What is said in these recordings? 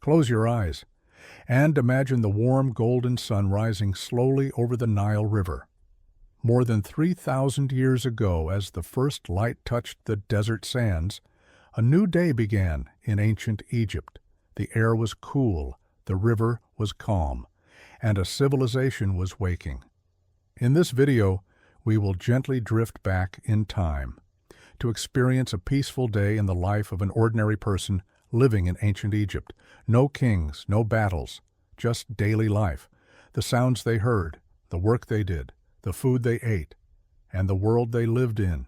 Close your eyes and imagine the warm golden sun rising slowly over the Nile River. More than 3,000 years ago, as the first light touched the desert sands, a new day began in ancient Egypt. The air was cool, the river was calm, and a civilization was waking. In this video, we will gently drift back in time to experience a peaceful day in the life of an ordinary person living in ancient Egypt. No kings, no battles, just daily life, the sounds they heard, the work they did, the food they ate, and the world they lived in.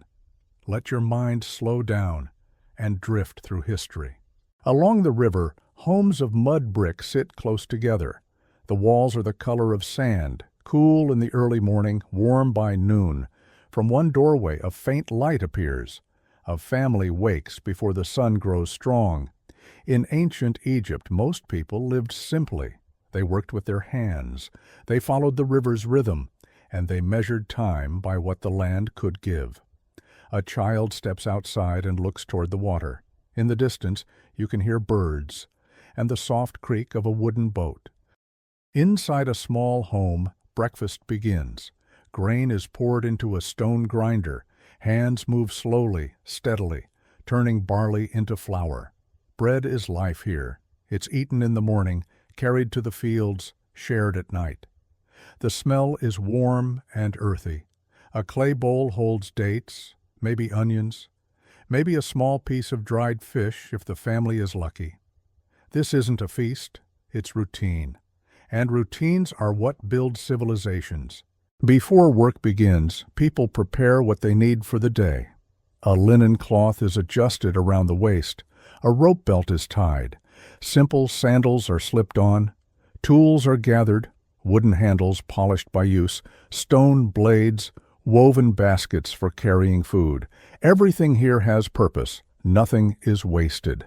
Let your mind slow down and drift through history. Along the river, homes of mud brick sit close together. The walls are the color of sand, cool in the early morning, warm by noon. From one doorway, a faint light appears. A family wakes before the sun grows strong. In ancient Egypt, most people lived simply. They worked with their hands. They followed the river's rhythm, and they measured time by what the land could give. A child steps outside and looks toward the water. In the distance, you can hear birds and the soft creak of a wooden boat. Inside a small home, breakfast begins. Grain is poured into a stone grinder. Hands move slowly, steadily, turning barley into flour. Bread is life here. It's eaten in the morning, carried to the fields, shared at night. The smell is warm and earthy. A clay bowl holds dates, maybe onions, maybe a small piece of dried fish if the family is lucky. This isn't a feast, it's routine. And routines are what build civilizations. Before work begins, people prepare what they need for the day. A linen cloth is adjusted around the waist. A rope belt is tied. Simple sandals are slipped on. Tools are gathered, wooden handles polished by use, stone blades, woven baskets for carrying food. Everything here has purpose. Nothing is wasted.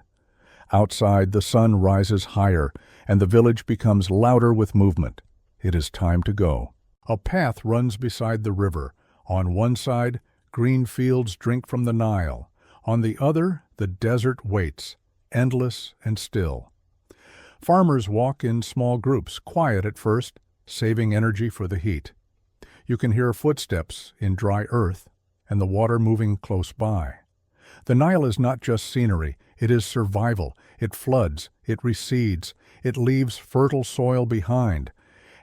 Outside, the sun rises higher, and the village becomes louder with movement. It is time to go. A path runs beside the river. On one side, green fields drink from the Nile. On the other, the desert waits, endless and still. Farmers walk in small groups, quiet at first, saving energy for the heat. You can hear footsteps in dry earth and the water moving close by. The Nile is not just scenery, it is survival. It floods, it recedes, it leaves fertile soil behind.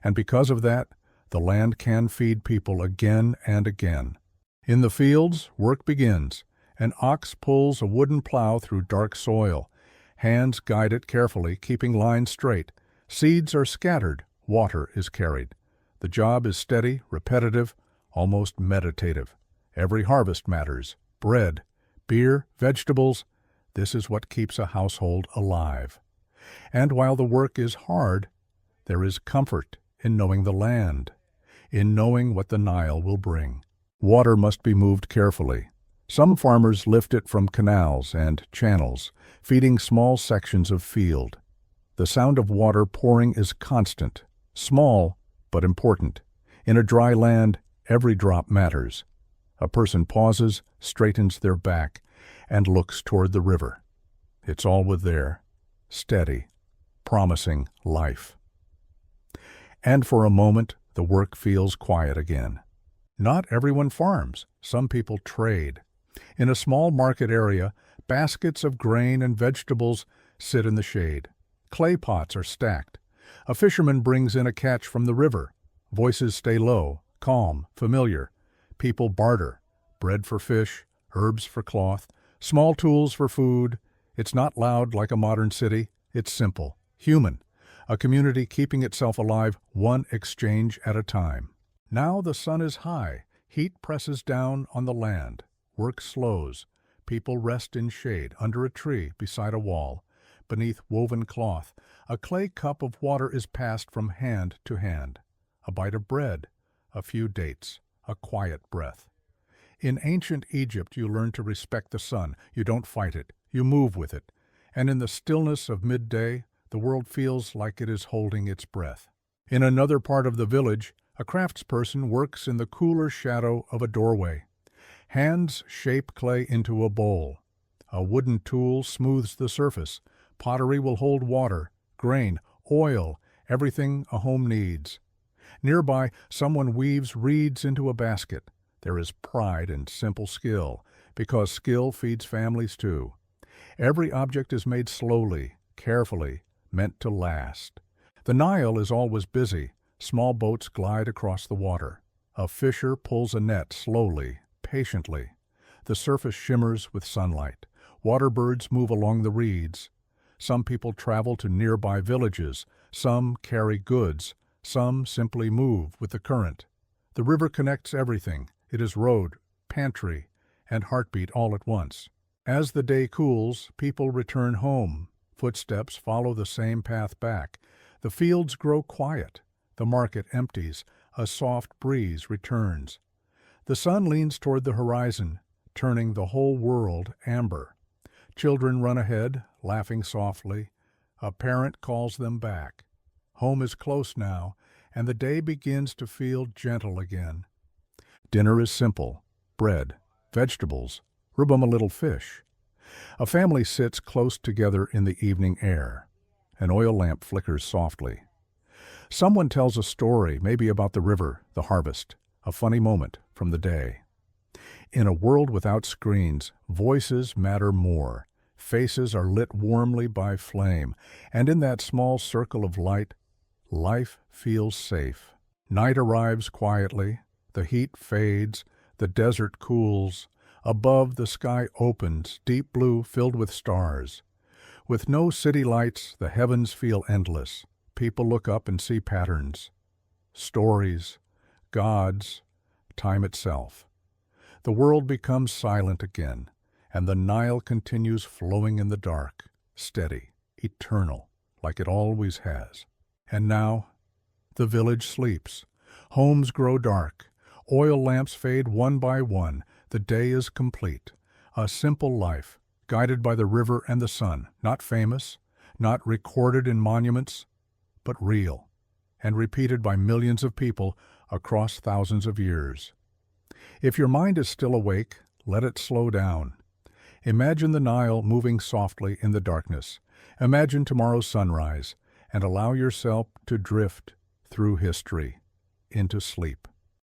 And because of that, the land can feed people again and again. In the fields, work begins. An ox pulls a wooden plow through dark soil. Hands guide it carefully, keeping lines straight. Seeds are scattered, water is carried. The job is steady, repetitive, almost meditative. Every harvest matters. Bread, beer, vegetables. This is what keeps a household alive. And while the work is hard, there is comfort in knowing the land, in knowing what the Nile will bring. Water must be moved carefully. Some farmers lift it from canals and channels, feeding small sections of field. The sound of water pouring is constant, small but important. In a dry land, every drop matters. A person pauses, straightens their back, and looks toward the river. It's always there, steady, promising life. And for a moment, the work feels quiet again. Not everyone farms. Some people trade. In a small market area, baskets of grain and vegetables sit in the shade. Clay pots are stacked. A fisherman brings in a catch from the river. Voices stay low, calm, familiar. People barter. Bread for fish, herbs for cloth, small tools for food. It's not loud like a modern city. It's simple, human. A community keeping itself alive, one exchange at a time. Now the sun is high. Heat presses down on the land. Work slows. People rest in shade, under a tree, beside a wall. Beneath woven cloth, a clay cup of water is passed from hand to hand. A bite of bread, a few dates, a quiet breath. In ancient Egypt, you learn to respect the sun. You don't fight it. You move with it. And in the stillness of midday, the world feels like it is holding its breath. In another part of the village, a craftsperson works in the cooler shadow of a doorway. Hands shape clay into a bowl. A wooden tool smooths the surface. Pottery will hold water. grain, oil, everything a home needs. Nearby, someone weaves reeds into a basket. There is pride in simple skill, because skill feeds families too. Every object is made slowly, carefully, meant to last. The Nile is always busy. Small boats glide across the water. A fisher pulls a net slowly, patiently. The surface shimmers with sunlight. Water birds move along the reeds. Some people travel to nearby villages. Some carry goods. Some simply move with the current. The river connects everything. It is road, pantry, and heartbeat all at once. As the day cools, people return home. Footsteps follow the same path back. The fields grow quiet. The market empties. A soft breeze returns. The sun leans toward the horizon, turning the whole world amber. Children run ahead, laughing softly. A parent calls them back. Home is close now, and the day begins to feel gentle again. Dinner is simple: bread, vegetables, rub a little fish. A family sits close together in the evening air. An oil lamp flickers softly. Someone tells a story, maybe about the river, the harvest, a funny moment from the day. In a world without screens, voices matter more. Faces are lit warmly by flame, and in that small circle of light, life feels safe. Night arrives quietly, the heat fades, the desert cools. Above, the sky opens, deep blue filled with stars. With no city lights, the heavens feel endless. People look up and see patterns, stories, gods, time itself. The world becomes silent again, and the Nile continues flowing in the dark, steady, eternal, like it always has. And now, the village sleeps. Homes grow dark. Oil lamps fade one by one. The day is complete. A simple life, guided by the river and the sun, not famous, not recorded in monuments, but real, and repeated by millions of people across thousands of years. If your mind is still awake, let it slow down. Imagine the Nile moving softly in the darkness. Imagine tomorrow's sunrise, and allow yourself to drift through history into sleep.